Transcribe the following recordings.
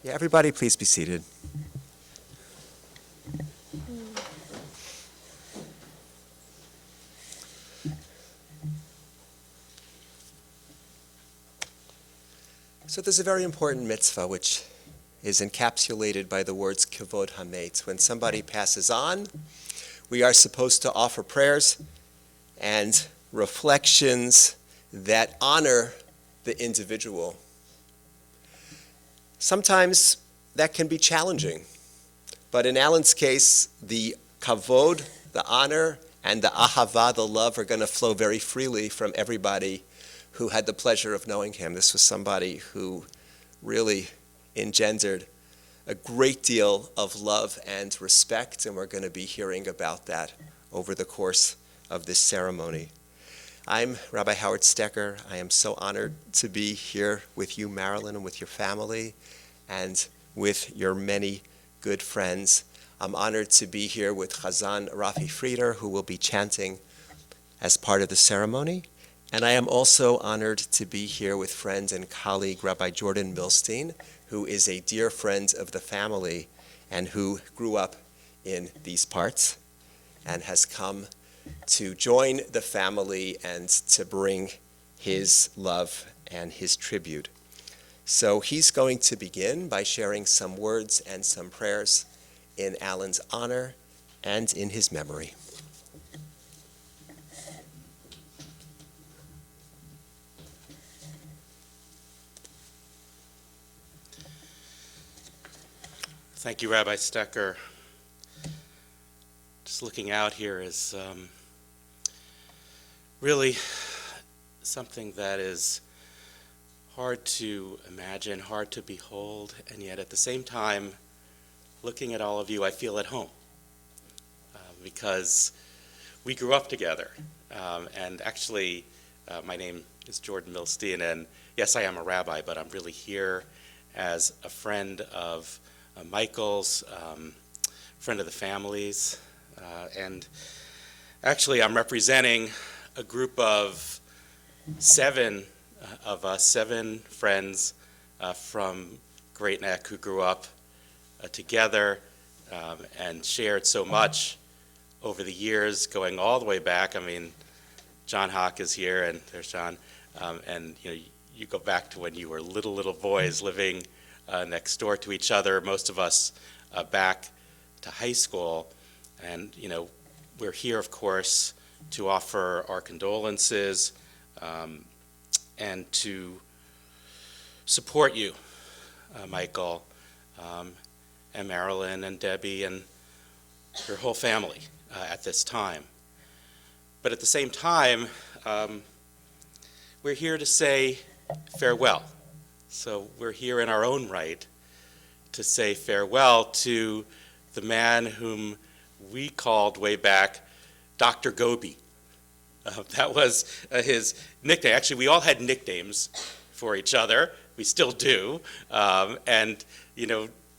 Yeah, everybody please be seated. So there's a very important mitzvah which is encapsulated by the words kavod hamet. When somebody passes on, we are supposed to offer prayers and reflections that honor the individual. Sometimes that can be challenging, but in Allan's case, the kavod, the honor, and the ahava, the love, are going to flow very freely from everybody who had the pleasure of knowing him. This was somebody who really engendered a great deal of love and respect, and we're going to be hearing about that over the course of this ceremony. I'm Rabbi Howard Stecker. I am so honored to be here with you, Marilyn, and with your family, and with your many good friends. I'm honored to be here with Chazan Rafi Frieder, who will be chanting as part of the ceremony. And I am also honored to be here with friend and colleague Rabbi Jordan Milstein, who is a dear friend of the family and who grew up in these parts and has come to join the family and to bring his love and his tribute. So he's going to begin by sharing some words and some prayers in Allan's honor and in his memory. Thank you, Rabbi Stecker. Just looking out here is really something that is hard to imagine, hard to behold, and yet at the same time, looking at all of you, I feel at home because we grew up together. And actually, my name is Jordan Milstein, and yes, I am a rabbi, but I'm really here as a friend of Michael's, friend of the family's, and actually I'm representing a group of seven friends from Great Neck who grew up together and shared so much over the years, going all the way back. I mean, John Hawk is here, and there's John, and you go back to when you were little boys living next door to each other, most of us back to high school. And we're here, of course, to offer our condolences and to support you, Michael, and Marilyn and Debbie and your whole family at this time. But at the same time, we're here to say farewell. So we're here in our own right to say farewell to the man whom we called way back Dr. Gobi. That was his nickname. Actually, we all had nicknames for each other. We still do. And,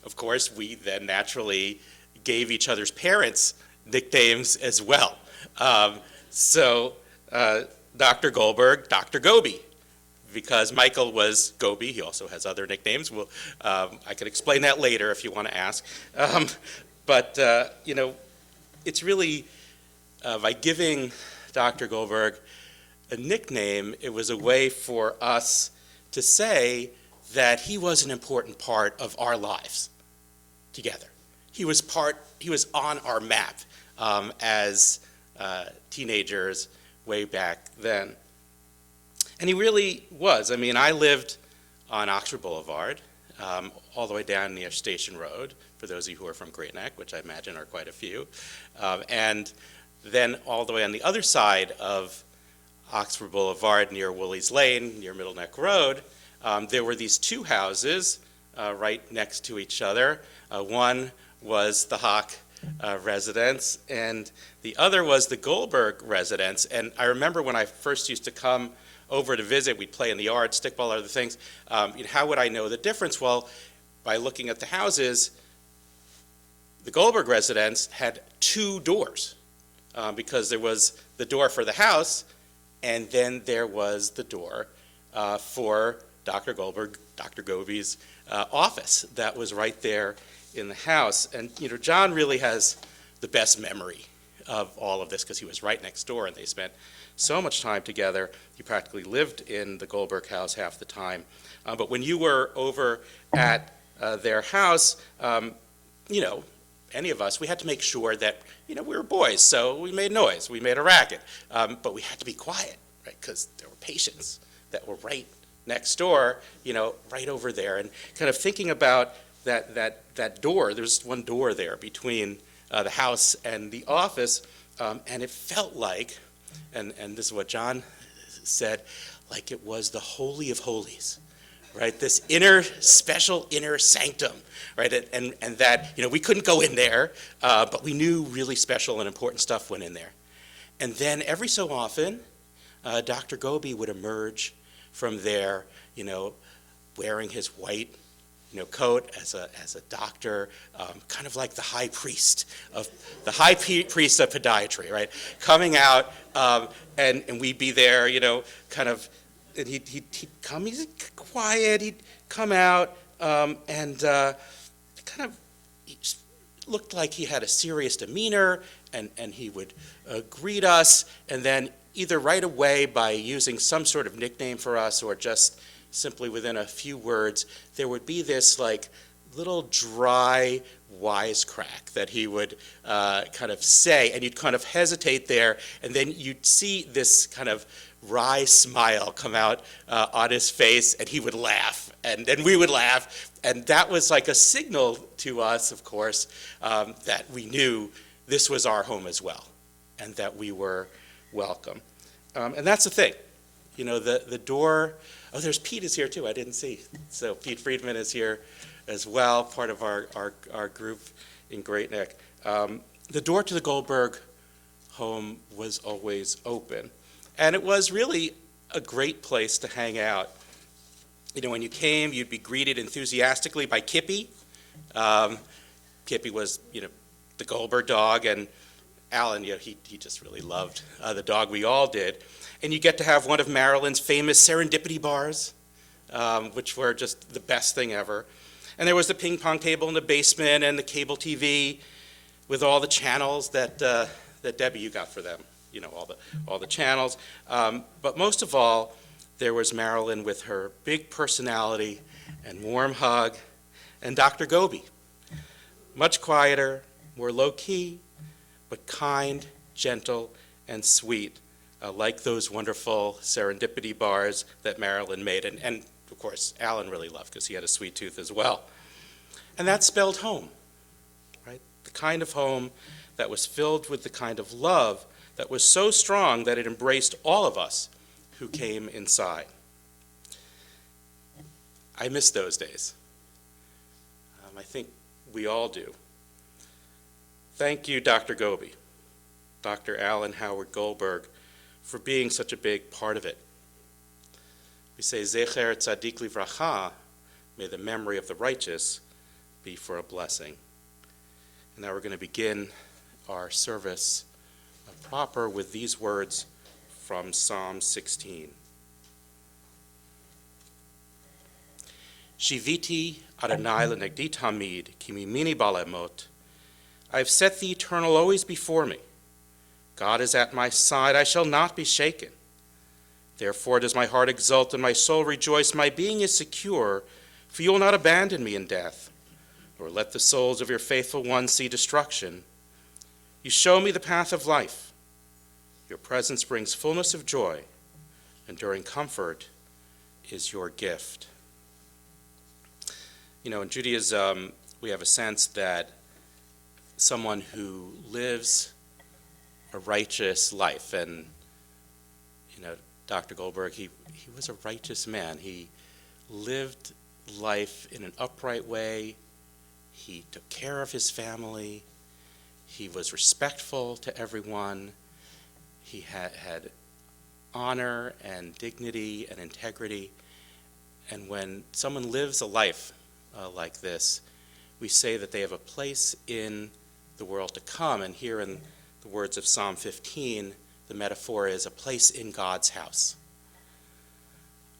of course, we then naturally gave each other's parents nicknames as well. So Dr. Goldberg, Dr. Gobi. Because Michael was Gobi, he also has other nicknames. Well, I could explain that later if you want to ask. But it's really, by giving Dr. Goldberg a nickname, it was a way for us to say that he was an important part of our lives together. He was on our map as teenagers way back then. And he really was. I mean, I lived on Oxford Boulevard, all the way down near Station Road, for those of you who are from Great Neck, which I imagine are quite a few. And then all the way on the other side of Oxford Boulevard, near Woolies Lane, near Middle Neck Road, there were these two houses right next to each other. One was the Hawk residence, and the other was the Goldberg residence. And I remember when I first used to come over to visit, we'd play in the yard, stickball, other things. How would I know the difference? Well, by looking at the houses, the Goldberg residence had two doors because there was the door for the house, and then there was the door for Dr. Goldberg Dr. Goby's office that was right there in the house. And John really has the best memory of all of this because he was right next door and they spent so much time together. He practically lived in the Goldberg house half the time. But when you were over at their house, any of us, we had to make sure that, we were boys, so we made noise, we made a racket. But we had to be quiet, right, because there were patients that were right next door, right over there. And kind of thinking about that door, there's one door there between the house and the office, and it felt like, and this is what John said, like it was the Holy of Holies, right? This special inner sanctum, right? And that, we couldn't go in there, but we knew really special and important stuff went in there. And then every so often, Dr. Goby would emerge from there, wearing his white, coat as a doctor, kind of like the high priest of podiatry, right? Coming out, and we'd be there, kind of, and he'd come, he's quiet, he'd come out, and kind of he looked like he had a serious demeanor, and he would greet us, and then either right away by using some sort of nickname for us or just simply within a few words, there would be this like little dry wisecrack that he would kind of say, and you'd kind of hesitate there, and then you'd see this kind of wry smile come out on his face, and he would laugh, and then we would laugh, and that was like a signal to us, of course, that we knew this was our home as well, and that we were welcome. And that's the thing, the door. Oh, there's Pete is here too, I didn't see. So Pete Friedman is here as well, part of our group in Great Neck. The door to the Goldberg home was always open. And it was really a great place to hang out. When you came, you'd be greeted enthusiastically by Kippy. Kippy was, the Goldberg dog, and Allan, he just really loved the dog. We all did. And you get to have one of Maryland's famous serendipity bars, which were just the best thing ever. And there was the ping pong table in the basement and the cable TV with all the channels that Debbie, you got for them, all the channels. But most of all, there was Marilyn with her big personality and warm hug, and Dr. Goby, much quieter, more low-key, but kind, gentle, and sweet. Like those wonderful serendipity bars that Marilyn made, and of course Allan really loved because he had a sweet tooth as well. And that spelled home, right? The kind of home that was filled with the kind of love that was so strong that it embraced all of us who came inside. I miss those days. I think we all do. Thank you, Dr. Goby, Dr. Allan Howard Goldberg, for being such a big part of it. We say, Zecher Tzadik Livracha, may the memory of the righteous be for a blessing. And now we're going to begin our service proper with these words from Psalm 16. Shiviti Adonai lenegdi tamid, ki mimini balemot. I have set the eternal always before me. God is at my side, I shall not be shaken. Therefore does my heart exult and my soul rejoice. My being is secure, for you will not abandon me in death, nor let the souls of your faithful ones see destruction. You show me the path of life. Your presence brings fullness of joy. Enduring comfort is your gift. In Judaism, we have a sense that someone who lives a righteous life, and Dr. Goldberg, he was a righteous man. He lived life in an upright way. He took care of his family. He was respectful to everyone. He had honor and dignity and integrity. And when someone lives a life like this, we say that they have a place in the world to come. And here in the words of Psalm 15, the metaphor is a place in God's house.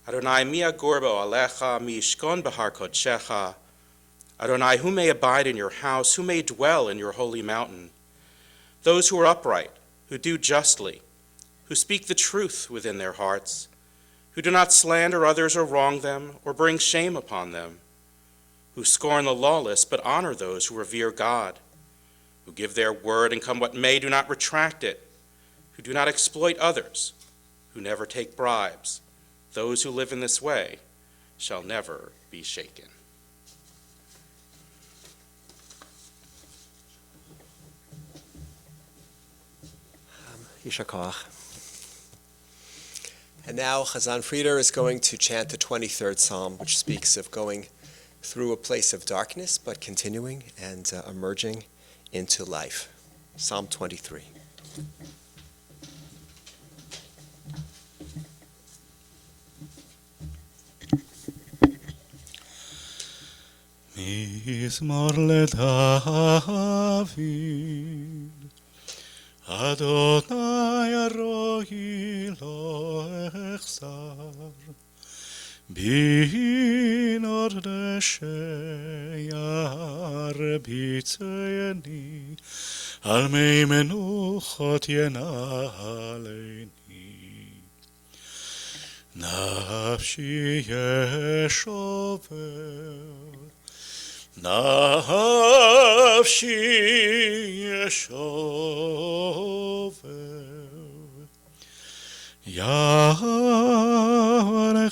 Adonai mi agorbo alecha mi ishkon behar kodshecha. Adonai, who may abide in your house, who may dwell in your holy mountain? Those who are upright, who do justly, who speak the truth within their hearts, who do not slander others or wrong them or bring shame upon them, who scorn the lawless but honor those who revere God, who give their word and come what may do not retract it, who do not exploit others, who never take bribes. Those who live in this way shall never be shaken. Yishar Koach. And now Chazan Frieder is going to chant the 23rd Psalm, which speaks of going through a place of darkness, but continuing and emerging into life. Psalm 23. מזמור לדוד, אדוני אלוהי לא אחסר, בנור דשא ירביצני, על מי מנוחות ינעלני. נפשי ישובר, נפשי ישובר,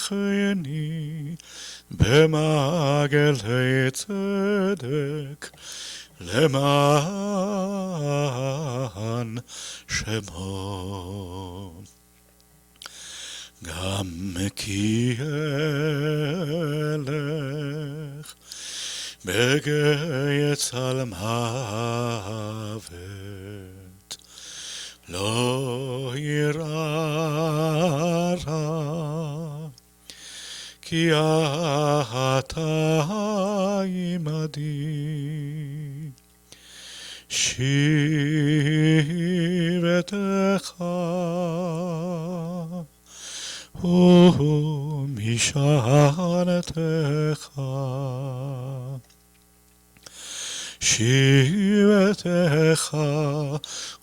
יברכני במעגלי צדק, למען שמו. גם כי אלך בגיא צל מוות, לא ירא רע, כי אתה עמדי. שבטך ומשענתך, שבטך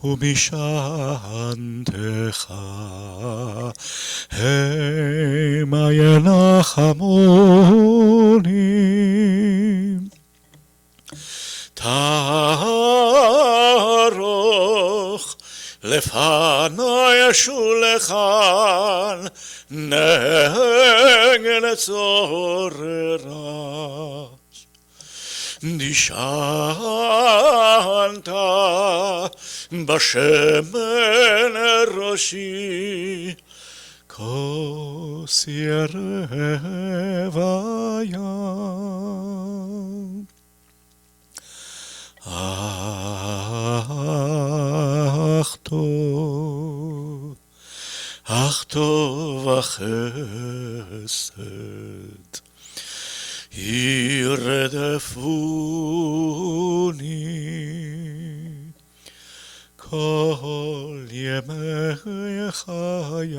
ומשענתך, המה ינחמוני. תערוך לפני שולחן, נגד צוררה. נשענת בשמן ראשי, כוס ירב הים. אך טוב החסד ירדפוני כל ימי חיי,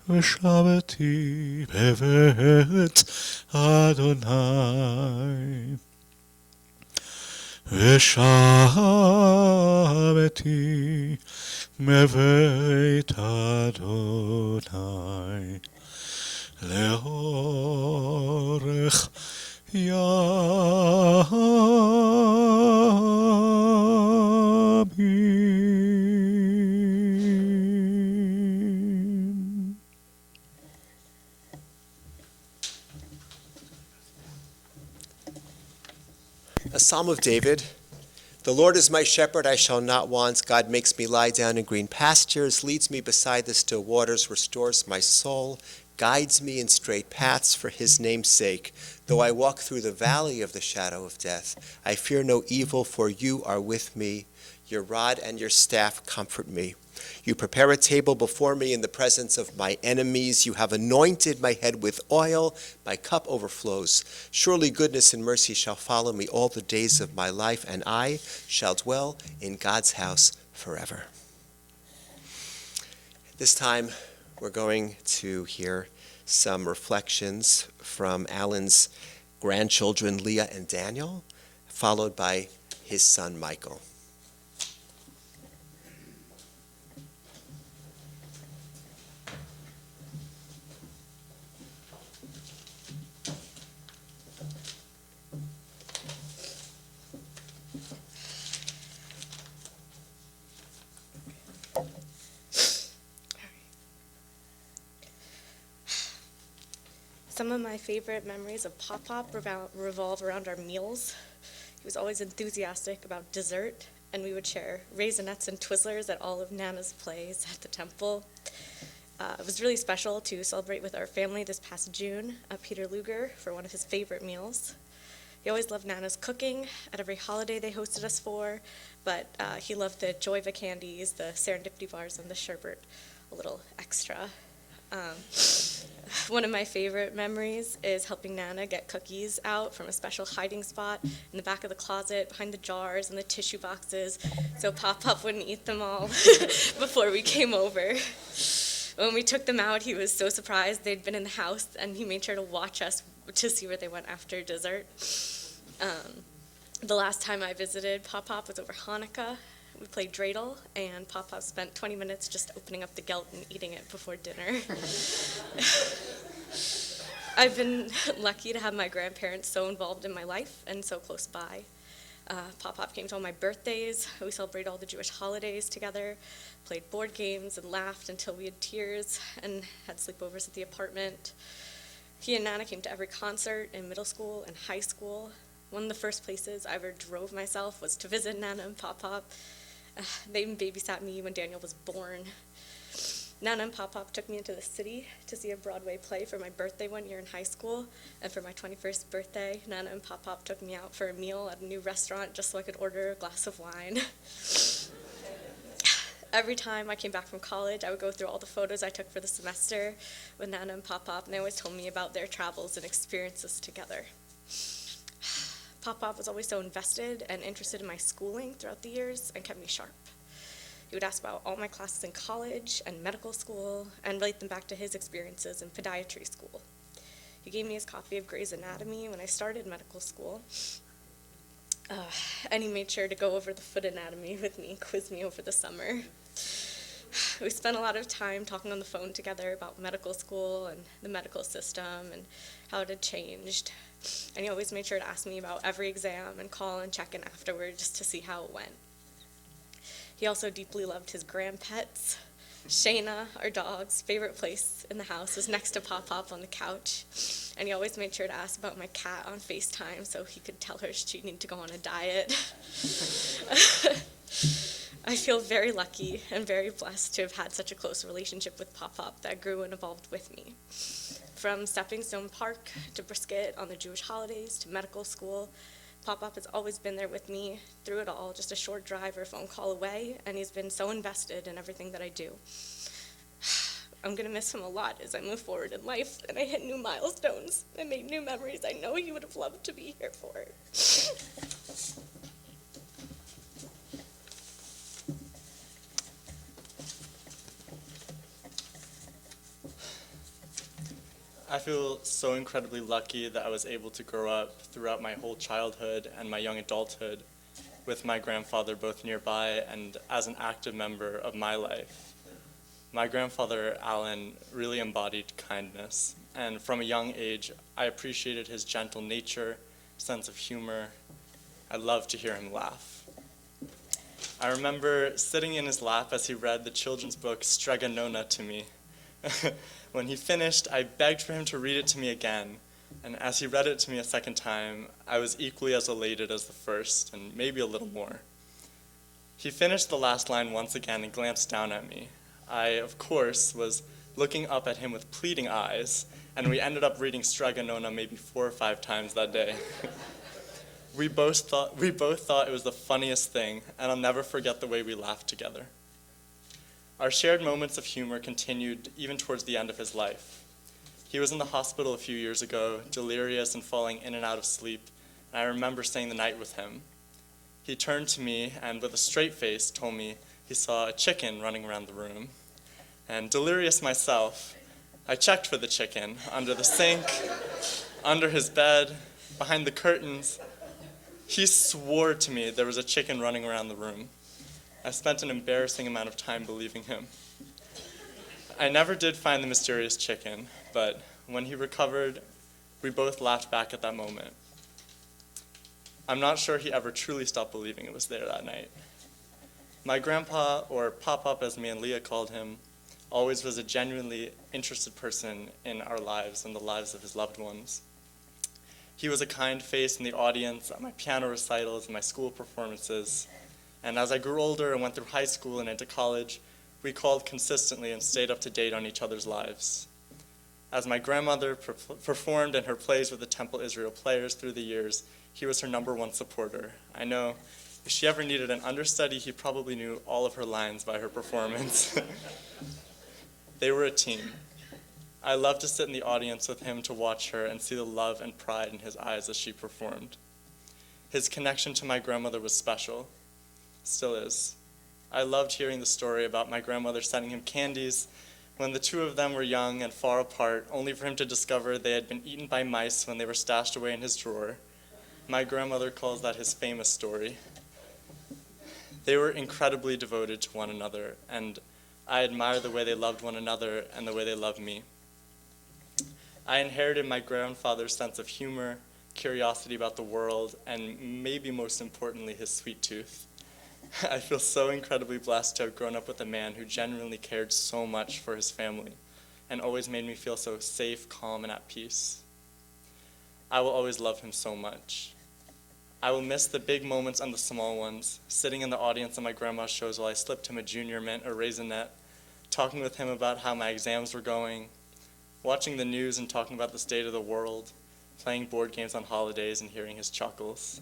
ושבתי בבית אדוני, ושבתי בבית אדוני לאורך ימים. A Psalm of David. The Lord is my shepherd, I shall not want. God makes me lie down in green pastures, leads me beside the still waters, restores my soul, guides me in straight paths for his name's sake. Though I walk through the valley of the shadow of death, I fear no evil, for you are with me. Your rod and your staff comfort me. You prepare a table before me in the presence of my enemies. You have anointed my head with oil. My cup overflows. Surely goodness and mercy shall follow me all the days of my life, and I shall dwell in God's house forever. This time, we're going to hear some reflections from Allan's grandchildren, Leah and Daniel, followed by his son, Michael. Some of my favorite memories of Pop revolve around our meals. He was always enthusiastic about dessert, and we would share Raisinets and Twizzlers at all of Nana's plays at the temple. It was really special to celebrate with our family this past June at Peter Luger for one of his favorite meals. He always loved Nana's cooking at every holiday they hosted us for, but he loved the Joyva candies, the serendipity bars, and the sherbet a little extra. One of my favorite memories is helping Nana get cookies out from a special hiding spot in the back of the closet, behind the jars and the tissue boxes, so Pop wouldn't eat them all before we came over. When we took them out, he was so surprised they'd been in the house, and he made sure to watch us to see where they went after dessert. The last time I visited Pop was over Hanukkah. We played dreidel, and Pop spent 20 minutes just opening up the gelt and eating it before dinner. I've been lucky to have my grandparents so involved in my life and so close by. Pop came to all my birthdays. We celebrated all the Jewish holidays together, played board games, and laughed until we had tears, and had sleepovers at the apartment. He and Nana came to every concert in middle school and high school. One of the first places I ever drove myself was to visit Nana and Pop. They even babysat me when Daniel was born. Nana and Pop took me into the city to see a Broadway play for my birthday one year in high school, and for my 21st birthday, Nana and Pop took me out for a meal at a new restaurant just so I could order a glass of wine. Every time I came back from college, I would go through all the photos I took for the semester with Nana and Pop, and they always told me about their travels and experiences together. Pop was always so invested and interested in my schooling throughout the years and kept me sharp. He would ask about all my classes in college and medical school and relate them back to his experiences in podiatry school. He gave me his copy of Grey's Anatomy when I started medical school, and he made sure to go over the foot anatomy with me, quiz me over the summer. We spent a lot of time talking on the phone together about medical school and the medical system and how it had changed. And he always made sure to ask me about every exam and call and check in afterward just to see how it went. He also deeply loved his grandpets. Shayna, our dog's favorite place in the house, was next to Pop on the couch. And he always made sure to ask about my cat on FaceTime so he could tell her she needed to go on a diet. I feel very lucky and very blessed to have had such a close relationship with Pop that grew and evolved with me. From Stepping Stone Park to Brisket on the Jewish holidays to medical school, Pop has always been there with me through it all, just a short drive or phone call away, and he's been so invested in everything that I do. I'm going to miss him a lot as I move forward in life and I hit new milestones and make new memories I know he would have loved to be here for. I feel so incredibly lucky that I was able to grow up throughout my whole childhood and my young adulthood with my grandfather both nearby and as an active member of my life. My grandfather, Allan, really embodied kindness, and from a young age, I appreciated his gentle nature, sense of humor. I loved to hear him laugh. I remember sitting in his lap as he read the children's book Strega Nona to me. When he finished, I begged for him to read it to me again, and as he read it to me a second time, I was equally as elated as the first, and maybe a little more. He finished the last line once again and glanced down at me. I, of course, was looking up at him with pleading eyes, and we ended up reading Strega Nona maybe 4 or 5 times that day. We both thought it was the funniest thing, and I'll never forget the way we laughed together. Our shared moments of humor continued even towards the end of his life. He was in the hospital a few years ago, delirious and falling in and out of sleep, and I remember staying the night with him. He turned to me and with a straight face told me he saw a chicken running around the room. And delirious myself, I checked for the chicken under the sink, under his bed, behind the curtains. He swore to me there was a chicken running around the room. I spent an embarrassing amount of time believing him. I never did find the mysterious chicken, but when he recovered, we both laughed back at that moment. I'm not sure he ever truly stopped believing it was there that night. My grandpa, or Pop-Pop as me and Leah called him, always was a genuinely interested person in our lives and the lives of his loved ones. He was a kind face in the audience at my piano recitals and my school performances. And as I grew older and went through high school and into college, we called consistently and stayed up to date on each other's lives. As my grandmother performed in her plays with the Temple Israel Players through the years, he was her #1 supporter. I know if she ever needed an understudy, he probably knew all of her lines by her performance. They were a team. I loved to sit in the audience with him to watch her and see the love and pride in his eyes as she performed. His connection to my grandmother was special. Still is. I loved hearing the story about my grandmother sending him candies when the two of them were young and far apart, only for him to discover they had been eaten by mice when they were stashed away in his drawer. My grandmother calls that his famous story. They were incredibly devoted to one another, and I admire the way they loved one another and the way they loved me. I inherited my grandfather's sense of humor, curiosity about the world, and maybe most importantly, his sweet tooth. I feel so incredibly blessed to have grown up with a man who genuinely cared so much for his family and always made me feel so safe, calm, and at peace. I will always love him so much. I will miss the big moments and the small ones, sitting in the audience of my grandma's shows while I slipped him a Junior Mint or Raisinette, talking with him about how my exams were going, watching the news and talking about the state of the world, playing board games on holidays and hearing his chuckles.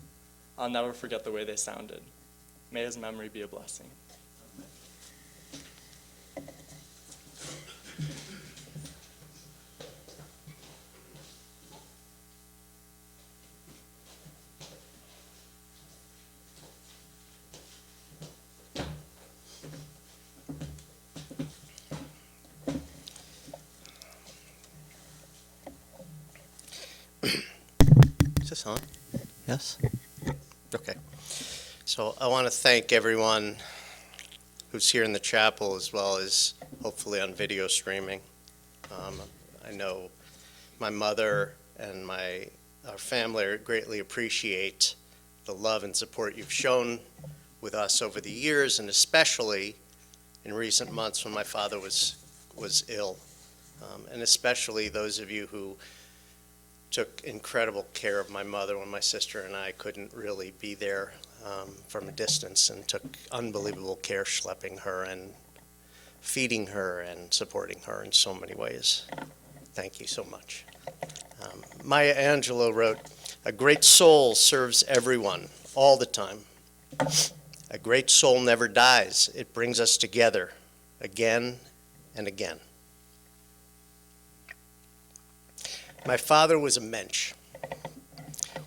I'll never forget the way they sounded. May his memory be a blessing. Is this on? Yes? Okay. So I want to thank everyone who's here in the chapel as well as hopefully on video streaming. I know my mother and our family greatly appreciate the love and support you've shown with us over the years, and especially in recent months when my father was ill, and especially those of you who took incredible care of my mother when my sister and I couldn't really be there from a distance, and took unbelievable care schlepping her and feeding her and supporting her in so many ways. Thank you so much. Maya Angelou wrote, "A great soul serves everyone all the time. A great soul never dies. It brings us together again and again." My father was a mensch.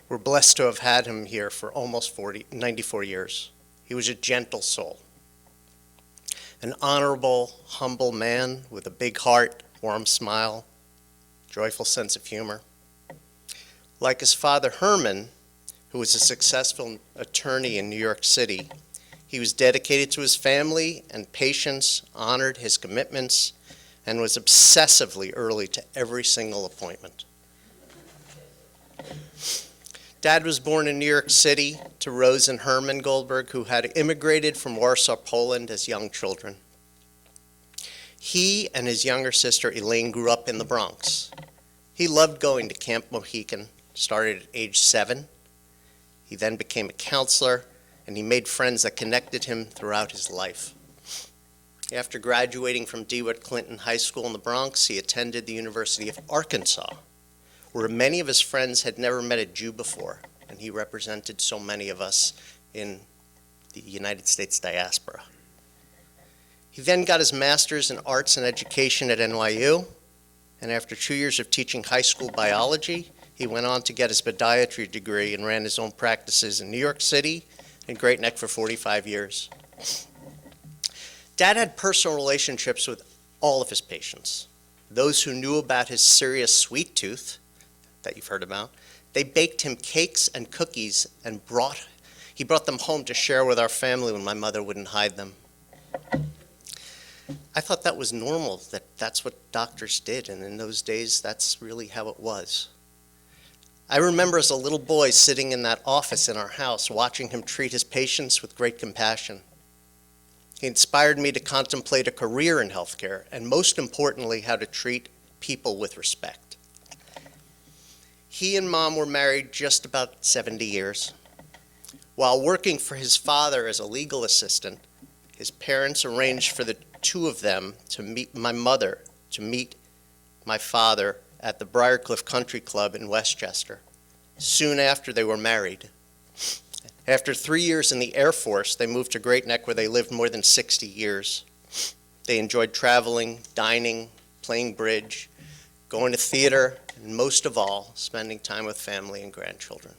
We're blessed to have had him here for almost 94 years. He was a gentle soul, an honorable, humble man with a big heart, warm smile, joyful sense of humor. Like his father Herman, who was a successful attorney in New York City, he was dedicated to his family and patience, honored his commitments, and was obsessively early to every single appointment. Dad was born in New York City to Rose and Herman Goldberg, who had immigrated from Warsaw, Poland as young children. He and his younger sister Elaine grew up in the Bronx. He loved going to Camp Mohican, started at age 7. He then became a counselor, and he made friends that connected him throughout his life. After graduating from DeWitt Clinton High School in the Bronx, he attended the University of Arkansas, where many of his friends had never met a Jew before, and he represented so many of us in the United States diaspora. He then got his master's in arts and education at NYU, and after 2 years of teaching high school biology, he went on to get his podiatry degree and ran his own practices in New York City and Great Neck for 45 years. Dad had personal relationships with all of his patients. Those who knew about his serious sweet tooth that you've heard about, they baked him cakes and cookies and he brought them home to share with our family when my mother wouldn't hide them. I thought that was normal, that's what doctors did, and in those days, that's really how it was. I remember as a little boy sitting in that office in our house, watching him treat his patients with great compassion. He inspired me to contemplate a career in healthcare, and most importantly, how to treat people with respect. He and Mom were married just about 70 years. While working for his father as a legal assistant, his parents arranged for the two of them to meet my mother, to meet my father at the Briarcliff Country Club in Westchester, soon after they were married. After 3 years in the Air Force, they moved to Great Neck, where they lived more than 60 years. They enjoyed traveling, dining, playing bridge, going to theater, and most of all, spending time with family and grandchildren.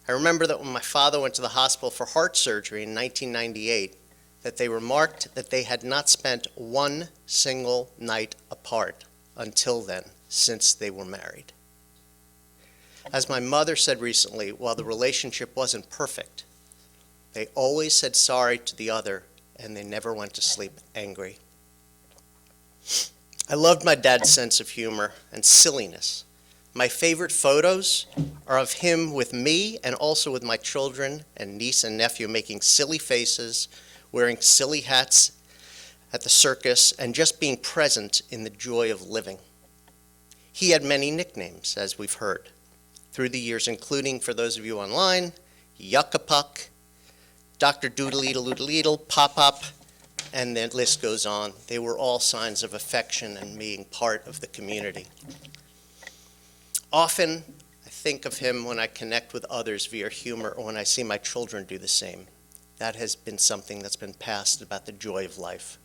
I remember that when my father went to the hospital for heart surgery in 1998, that they remarked that they had not spent one single night apart until then, since they were married. As my mother said recently, while the relationship wasn't perfect, they always said sorry to the other, and they never went to sleep angry. I loved my dad's sense of humor and silliness. My favorite photos are of him with me and also with my children and niece and nephew making silly faces, wearing silly hats at the circus, and just being present in the joy of living. He had many nicknames, as we've heard through the years, including, for those of you online, Yucca-Puck, Dr. Doodle-Eedle, Pop-Pop, and the list goes on. They were all signs of affection and being part of the community. Often, I think of him when I connect with others via humor or when I see my children do the same. That has been something that's been passed about the joy of life.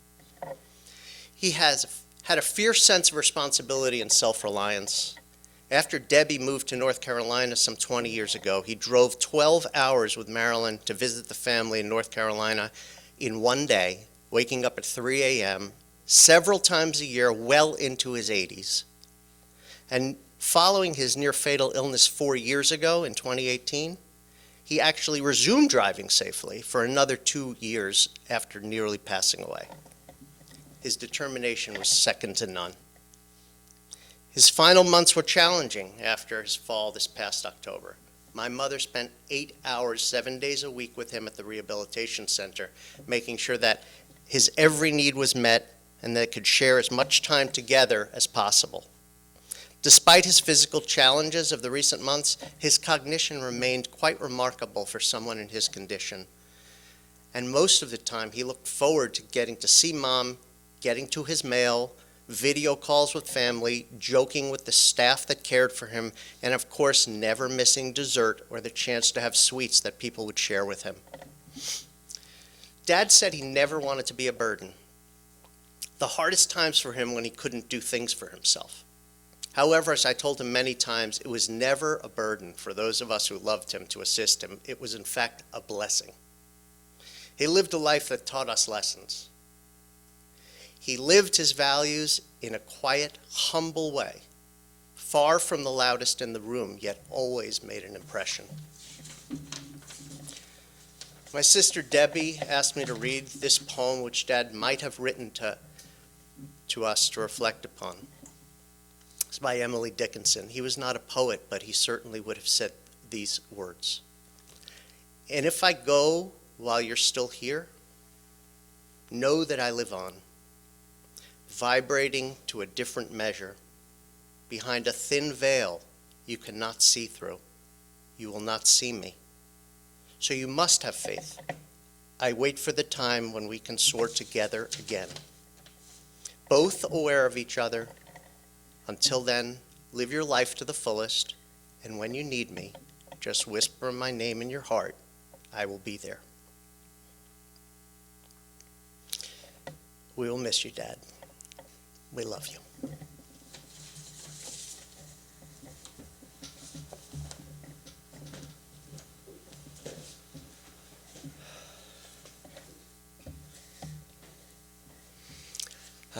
He has had a fierce sense of responsibility and self-reliance. After Debbie moved to North Carolina some 20 years ago, he drove 12 hours with Marilyn to visit the family in North Carolina in one day, waking up at 3 a.m., several times a year, well into his 80s. And following his near-fatal illness 4 years ago in 2018, he actually resumed driving safely for another 2 years after nearly passing away. His determination was second to none. His final months were challenging after his fall this past October. My mother spent 8 hours, 7 days a week with him at the rehabilitation center, making sure that his every need was met and they could share as much time together as possible. Despite his physical challenges of the recent months, his cognition remained quite remarkable for someone in his condition. And most of the time, he looked forward to getting to see Mom, getting to his mail, video calls with family, joking with the staff that cared for him, and of course, never missing dessert or the chance to have sweets that people would share with him. Dad said he never wanted to be a burden. The hardest times for him when he couldn't do things for himself. However, as I told him many times, it was never a burden for those of us who loved him to assist him. It was, in fact, a blessing. He lived a life that taught us lessons. He lived his values in a quiet, humble way, far from the loudest in the room, yet always made an impression. My sister Debbie asked me to read this poem which Dad might have written to us to reflect upon. It's by Emily Dickinson. He was not a poet, but he certainly would have said these words. And if I go while you're still here, know that I live on, vibrating to a different measure, behind a thin veil you cannot see through. You will not see me. So you must have faith. I wait for the time when we can soar together again, both aware of each other. Until then, live your life to the fullest, and when you need me, just whisper my name in your heart. I will be there. We will miss you, Dad. We love you.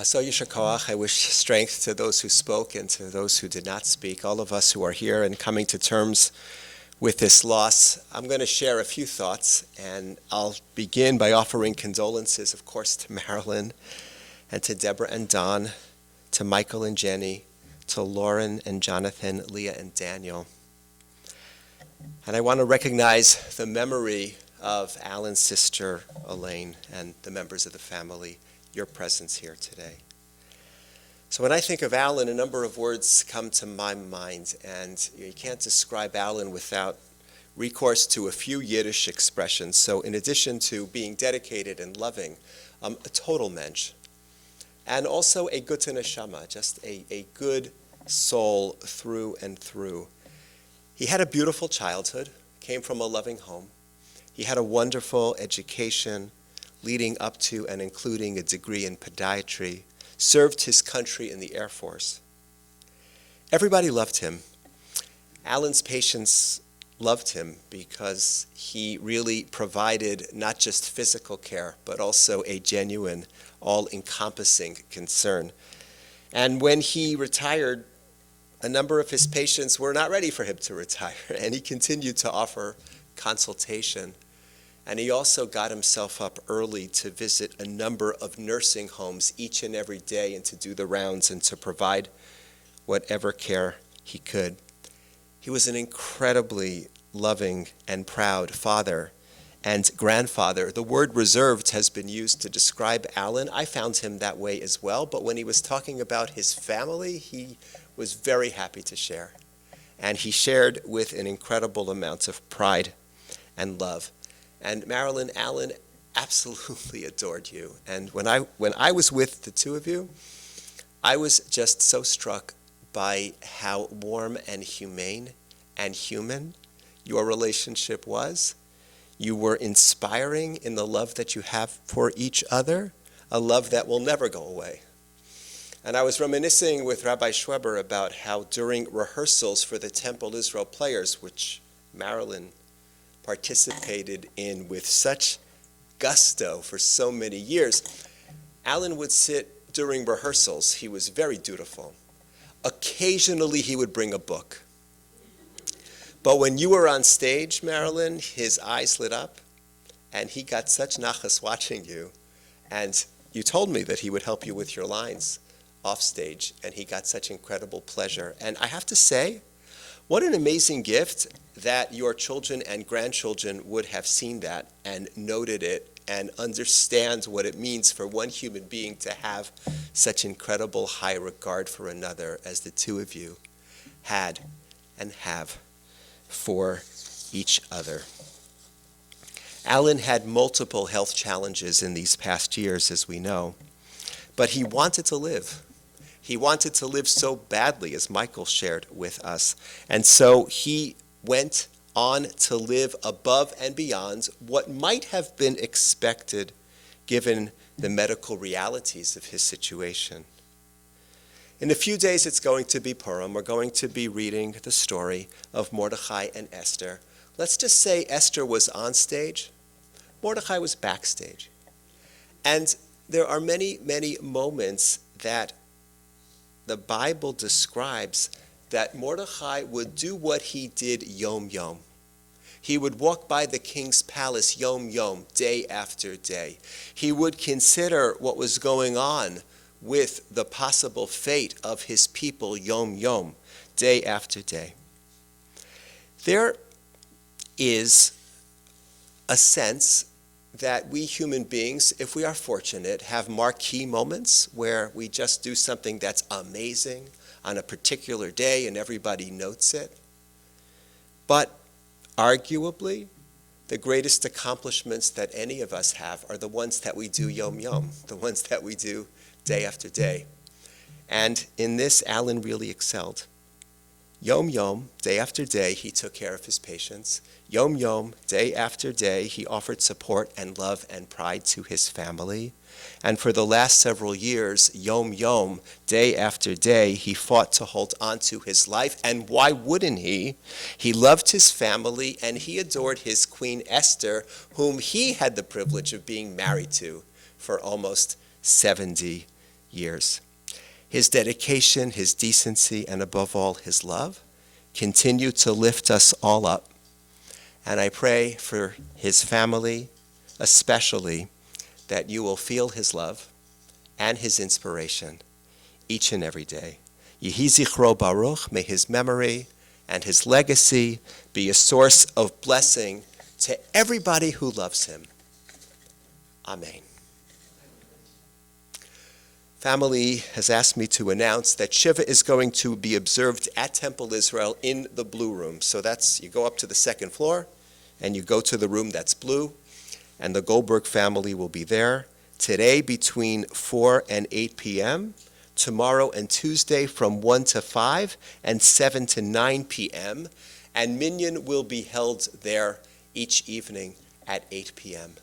So Yishar Koach, I wish strength to those who spoke and to those who did not speak, all of us who are here and coming to terms with this loss. I'm going to share a few thoughts, and I'll begin by offering condolences, of course, to Marilyn and to Deborah and Don, to Michael and Jenny, to Lauren and Jonathan, Leah and Daniel. And I want to recognize the memory of Allan's sister, Elaine, and the members of the family, your presence here today. So when I think of Allan, a number of words come to my mind, and you can't describe Allan without recourse to a few Yiddish expressions. So in addition to being dedicated and loving, a total mensch, and also a gute neshama, just a good soul through and through. He had a beautiful childhood, came from a loving home. He had a wonderful education, leading up to and including a degree in podiatry, served his country in the Air Force. Everybody loved him. Allan's patients loved him because he really provided not just physical care, but also a genuine, all-encompassing concern. And when he retired, a number of his patients were not ready for him to retire, and he continued to offer consultation. And he also got himself up early to visit a number of nursing homes each and every day and to do the rounds and to provide whatever care he could. He was an incredibly loving and proud father and grandfather. The word reserved has been used to describe Allan. I found him that way as well, but when he was talking about his family, he was very happy to share. And he shared with an incredible amount of pride and love. And Marilyn, Allan absolutely adored you. And when I was with the two of you, I was just so struck by how warm and humane and human your relationship was. You were inspiring in the love that you have for each other, a love that will never go away. And I was reminiscing with Rabbi Schweber about how during rehearsals for the Temple Israel Players, which Marilyn participated in with such gusto for so many years, Allan would sit during rehearsals. He was very dutiful. Occasionally he would bring a book. But when you were on stage, Marilyn, his eyes lit up, and he got such nachas watching you. And you told me that he would help you with your lines off stage, and he got such incredible pleasure. And I have to say, what an amazing gift that your children and grandchildren would have seen that and noted it and understand what it means for one human being to have such incredible high regard for another as the two of you had and have for each other. Allan had multiple health challenges in these past years, as we know, but he wanted to live. He wanted to live so badly, as Michael shared with us. And so he went on to live above and beyond what might have been expected given the medical realities of his situation. In a few days, it's going to be Purim. We're going to be reading the story of Mordechai and Esther. Let's just say Esther was on stage, Mordechai was backstage. And there are many, many moments that the Bible describes that Mordechai would do what he did yom yom. He would walk by the king's palace yom yom, day after day. He would consider what was going on with the possible fate of his people yom yom, day after day. There is a sense that we human beings, if we are fortunate, have marquee moments where we just do something that's amazing on a particular day and everybody notes it. But arguably, the greatest accomplishments that any of us have are the ones that we do yom yom, the ones that we do day after day. And in this, Allan really excelled. Yom Yom, day after day, he took care of his patients. Yom Yom, day after day, he offered support and love and pride to his family. And for the last several years, Yom Yom, day after day, he fought to hold on to his life. And why wouldn't he? He loved his family and he adored his Queen Esther, whom he had the privilege of being married to for almost 70 years. His dedication, his decency, and above all, his love continue to lift us all up. And I pray for his family, especially, that you will feel his love and his inspiration each and every day. Yehi zichro baruch, may his memory and his legacy be a source of blessing to everybody who loves him. Amen. Family has asked me to announce that Shiva is going to be observed at Temple Israel in the blue room. So that's, you go up to the second floor and you go to the room that's blue, and the Goldberg family will be there today between 4 and 8 p.m., tomorrow and Tuesday from 1 to 5 and 7 to 9 p.m., and Minyan will be held there each evening at 8 p.m.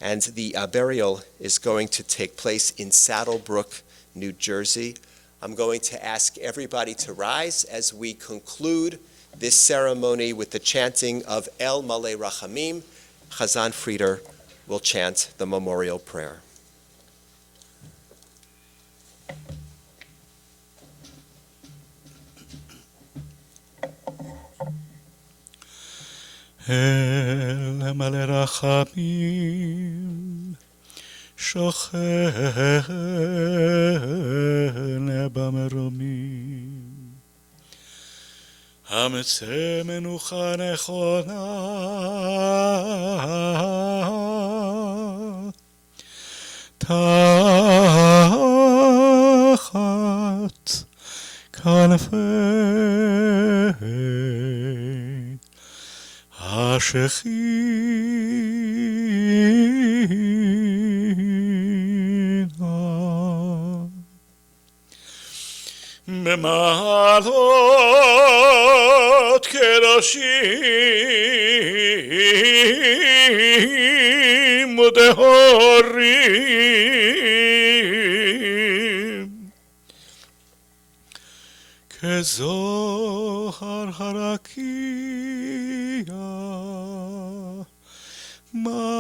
And the burial is going to take place in Saddlebrook, New Jersey. I'm going to ask everybody to rise as we conclude this ceremony with the chanting of El Malei Rachamim. Chazan Frieder will chant the memorial prayer. אל מלא רחמים, שוכן במרומים, המצא מנוחה נכונה, תחת כנפי השכינה. במעלות קדושים ודהורים, כזוהר הרקיע מלהירים.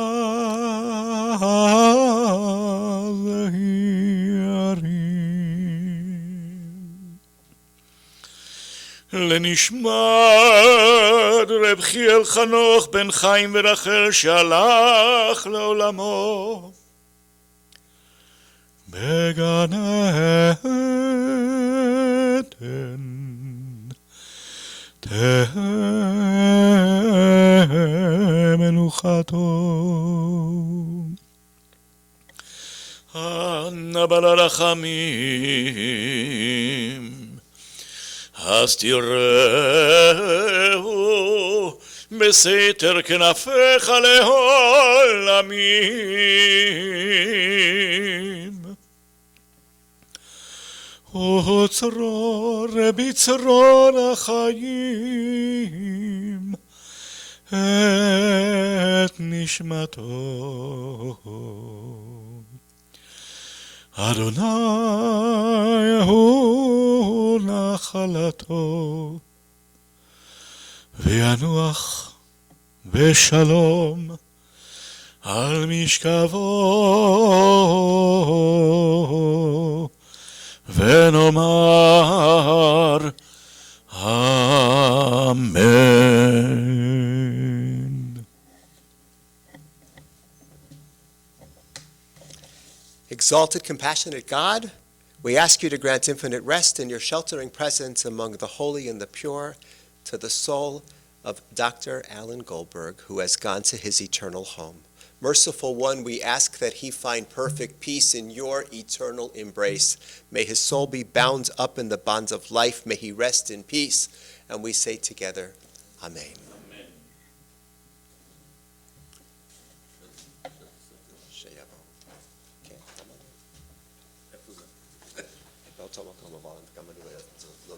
לנשמת רב חיאל חנוך בן חיים ורחל שהלך לעולמו בגן עדן, תהא מנוחתו. אנא בעל הרחמים, אז תראהו בסתר כנפיך לעולמים. וצרור בצרור החיים את נשמתו. אדוני הוא נחלתו, וינוח בשלום על משכבו, ונאמר אמן. Exalted, compassionate God, we ask you to grant infinite rest in your sheltering presence among the holy and the pure to the soul of Dr. Allan Goldberg, who has gone to his eternal home. Merciful One, we ask that he find perfect peace in your eternal embrace. May his soul be bound up in the bonds of life. May he rest in peace. And we say together, Amen. Amen.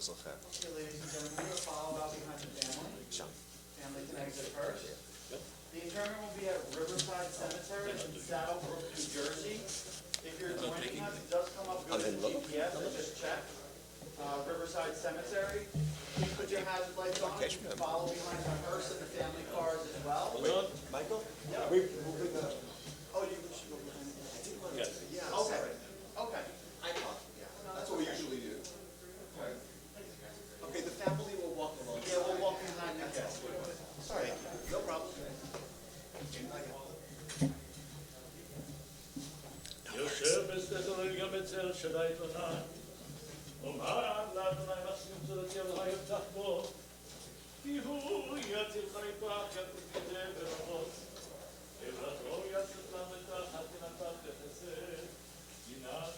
זוכר. Okay, ladies and gentlemen, we're going to follow out behind the family. שם. Family can exit first. The interment will be at Riverside Cemetery in Saddlebrook, New Jersey. If your drinking habit does come up good in GPS, then just check. Riverside Cemetery. Please put your hazard lights on. You can follow behind the hearse and the family cars as well. Wait, Michael? Yeah. Are we moving the? Oh, you should go behind. Yes. Yeah. Okay. Okay. I thought, yeah. That's what we usually do. Okay, the family will walk along. Yeah, we'll walk behind the guests. Sorry, no problem. יושב בסתר רגע בצל שדי תונה אומר לאדוני מקסים צורתי אלוהי יבטח בו כי הוא יצילך מפח יתפקידה ברמות עברתו יצאת למתח חתינתיו תחסד גינת